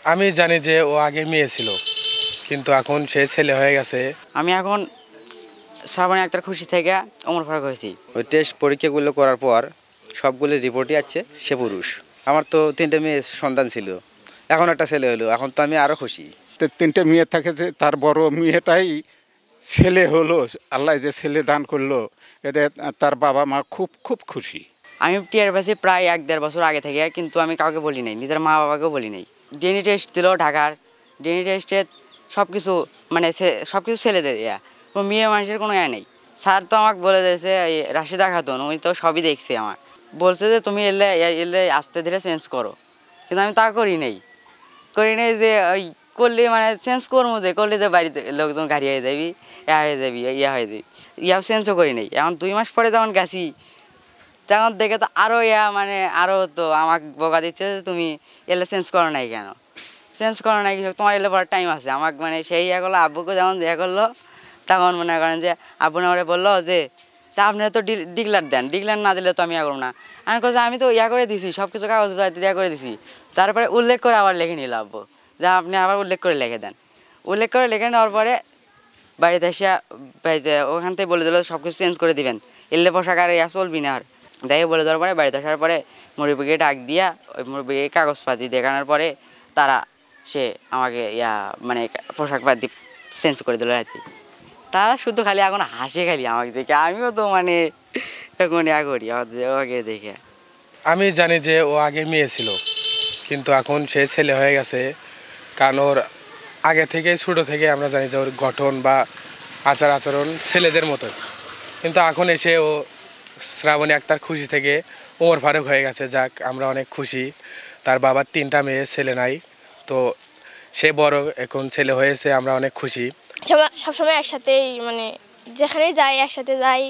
আমি জানি যে ও আগে মেয়ে ছিল, কিন্তু এখন সে ছেলে হয়ে গেছে। আমি এখন শ্রাবণী আক্তার খুশি থেকে ওমর ফারুক হয়েছি। ওই টেস্ট পরীক্ষাগুলো করার পর সবগুলো রিপোর্টই আছে সে পুরুষ। আমার তো 3টে মেয়ে সন্তান ছিল, এখন একটা ছেলে হলো, এখন তো আমি আরও খুশি। 3টে মেয়ে থাকে যে তার বড় মেয়েটাই ছেলে হলো, আল্লাহ যে ছেলে দান করলো, এটা তার বাবা মা খুব খুব খুশি। আমি টিয়ার পাইছি প্রায় 1-1.5 বছর আগে থেকে, কিন্তু আমি কাউকে বলি নাই, নিজের মা বাবাকেও বলি নাই। ডিএনএ টেস্ট দিল ঢাকার, ডিএনএ টেস্টে সব কিছু মানে সব কিছু ছেলেদের কোনো মেয়ে মানুষের কোনো নেই। স্যার তো আমাকে বলে দিয়েছে, এই রাশিদা খাতুন ওই তো সবই দেখছে, আমার বলছে যে তুমি এলে এলে আস্তে ধীরে চেঞ্জ করো, কিন্তু আমি তা করি নেই যে ওই করলে মানে চেঞ্জ করবো, যে করলে যে বাড়িতে লোকজন গাড়ি হয়ে যাবি, হয়ে যাবি, হয়ে যাবি, চেঞ্জও করি নেই। এখন 2 মাস পরে যখন গেছি তখন দেখে তো আরও মানে আরও তো আমাকে বকা দিচ্ছে যে তুমি এলে চেঞ্জ করো নাই কেন, চেঞ্জ করো নাই, তোমার এলে পরে টাইম আছে। আমাকে মানে সেই করলো, আব্বুকে যেমন করলো, তখন মনে করেন যে আব্বু আমারে বললো যে তা আপনারা তো ডিক্লার দেন, ডিক্লার না দিলে তো আমি করবো না। আমি বলছি আমি তো করে দিছি, সব কিছু কাগজ করে দিছি। তারপরে উল্লেখ করে আবার লিখে নিল আব্বু, যা আপনি আবার উল্লেখ করে লিখে দেন। উল্লেখ করে লিখে নেওয়ার পরে বাড়িতে এসে ওখান থেকে বলে দিল সব কিছু চেঞ্জ করে দিবেন, এলে পোশাক আর চলবি না। আর দেখে বলে দেওয়ার পরে বাড়িতে আসার পরে মুরব্বিকে ডাক দিয়া ওই মুরব্বিকে কাগজপাতি দেখানোর পরে তারা সে আমাকে মানে পোশাকপাতি চেঞ্জ করে দিল রাতে। তারা শুধু খালি এখন হাসে খালি আমাকে দেখে, আমিও তো মানে এখন করি ওকে দেখে। আমি জানি যে ও আগে মেয়ে ছিল, কিন্তু এখন সে ছেলে হয়ে গেছে। কারণ ওর আগে থেকে ছোটো থেকে আমরা জানি যে ওর গঠন বা আচার আচরণ ছেলেদের মতো, কিন্তু এখন এসে ও শ্রাবণী আক্তার খুশি থেকে ওমর ফারুক হয়ে গেছে। যাক, আমরা অনেক খুশি। তার বাবার 3টা মেয়ে, ছেলে নাই, তো সে বড় এখন ছেলে হয়েছে, আমরা অনেক খুশি। সবসময় একসাথেই মানে যেখানে যাই একসাথে যাই,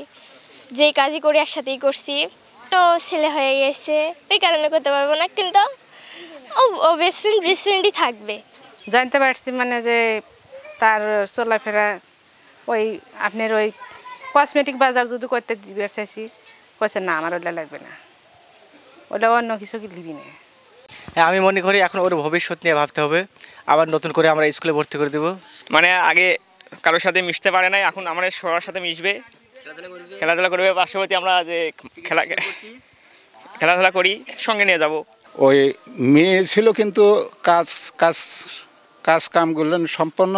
যেই কাজই করি একসাথেই করছি। তো ছেলে হয়ে গেছে এই কারণে করতে পারবো না, কিন্তু ও বেস্ট ফ্রেন্ডই থাকবে। জানতে পারছি মানে যে তার চলাফেরা ওই আপনার ওই কসমেটিক বাজার যদি করতে দিবে চাইছি, কইছে না আমার ওটা লাগবে না, ওটা অন্য কিছু লিবি না। আমি মনে করি এখন ওর ভবিষ্যৎ নিয়ে ভাবতে হবে, আবার নতুন করে আমরা স্কুলে ভর্তি করে দেবো। মানে আগে কারোর সাথে মিশতে পারে নাই, এখন আমরা সবার সাথে মিশবে, খেলাধুলা করবে, পার্শ্ববর্তী আমরা যে খেলাধুলা করি সঙ্গে নিয়ে যাব। ওই মেয়ে ছিল কিন্তু কাজ কাজ কাজ কামগুলো সম্পন্ন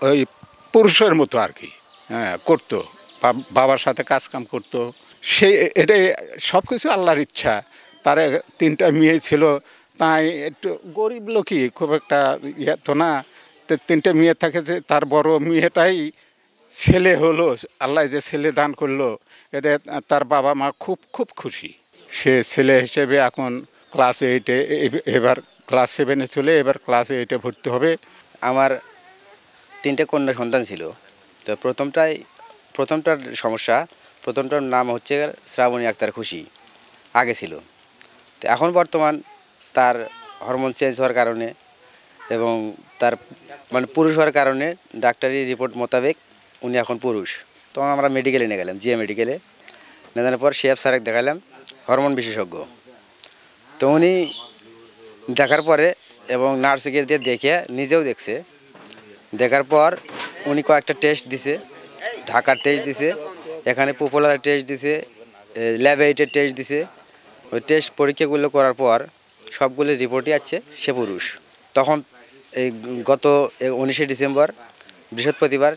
ওই পুরুষের মতো আর কি, হ্যাঁ করতো, বাবার সাথে কাজ কাম করতো। সেই এটাই সব কিছু আল্লাহর ইচ্ছা। তার 3টা মেয়ে ছিল, তাই একটু গরিব লোকই, খুব একটা তো না। 3টে মেয়ে থাকে যে তার বড় মেয়েটাই ছেলে হলো, আল্লাহ যে ছেলে দান করলো, এটা তার বাবা মা খুব খুব খুশি। সে ছেলে হিসেবে এখন ক্লাস 8-এ, এবার ক্লাস 7-এ চলে, এবার ক্লাস 8-এ ভর্তি হবে। আমার 3টে কন্যা সন্তান ছিল, তো প্রথমটার সমস্যা, প্রথমটার নাম হচ্ছে শ্রাবণী আক্তার খুশি, আগে ছিল। তো এখন বর্তমান তার হরমোন চেঞ্জ হওয়ার কারণে এবং তার মানে পুরুষ হওয়ার কারণে ডাক্তারি রিপোর্ট মোতাবেক উনি এখন পুরুষ। তখন আমরা মেডিকেলে নিয়ে গেলাম, জিএ মেডিকেলে নিয়ে যাওয়ার পর শেফ স্যারকে দেখালাম, হরমোন বিশেষজ্ঞ। তো উনি দেখার পরে এবং নার্সকে দিয়ে দেখে নিজেও দেখছে, দেখার পর উনি কয়েকটা টেস্ট দিছে, ঢাকার টেস্ট দিছে, এখানে পপুলার টেস্ট দিছে, ল্যাব 8-এর টেস্ট দিছে। ওই টেস্ট পরীক্ষাগুলো করার পর সবগুলো রিপোর্টই আছে সে পুরুষ। তখন এই গত 19শে ডিসেম্বর বৃহস্পতিবার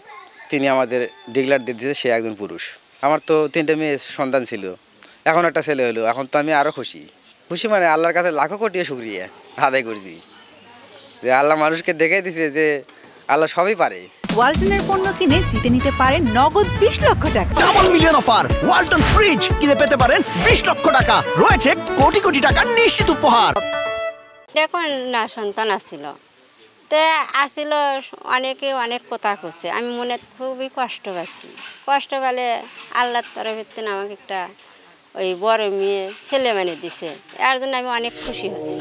তিনি আমাদের ডিক্লার দিয়ে দিয়েছে সে একজন পুরুষ। আমার তো 3টে মেয়ে সন্তান ছিল, এখন একটা ছেলে হলো, এখন তো আমি আরও খুশি। মানে আল্লাহর কাছে লাখো কোটি শুকরিয়া আদায় করছি যে আল্লাহ মানুষকে দেখাই দিছে যে আল্লাহ সবই পারে। ওয়ালটনের পণ্য কিনে জিতে নিতে পারেন নগদ 20 লক্ষ টাকা। Double million offer, Walton fridge কিনে পেতে পারেন 20 লক্ষ টাকা, রয়েছে কোটি কোটি টাকার নিশ্চিত উপহার। দেখুন না, সন্তান আসছিল, তো আসছিল, অনেকে অনেক কথা কছে, আমি মনে খুবই কষ্ট পাচ্ছি। কষ্ট পেলে আল্লাহর তরফের আমাকে একটা ওই বড় মেয়ে ছেলে মানে দিছে, এর জন্য আমি অনেক খুশি হচ্ছি।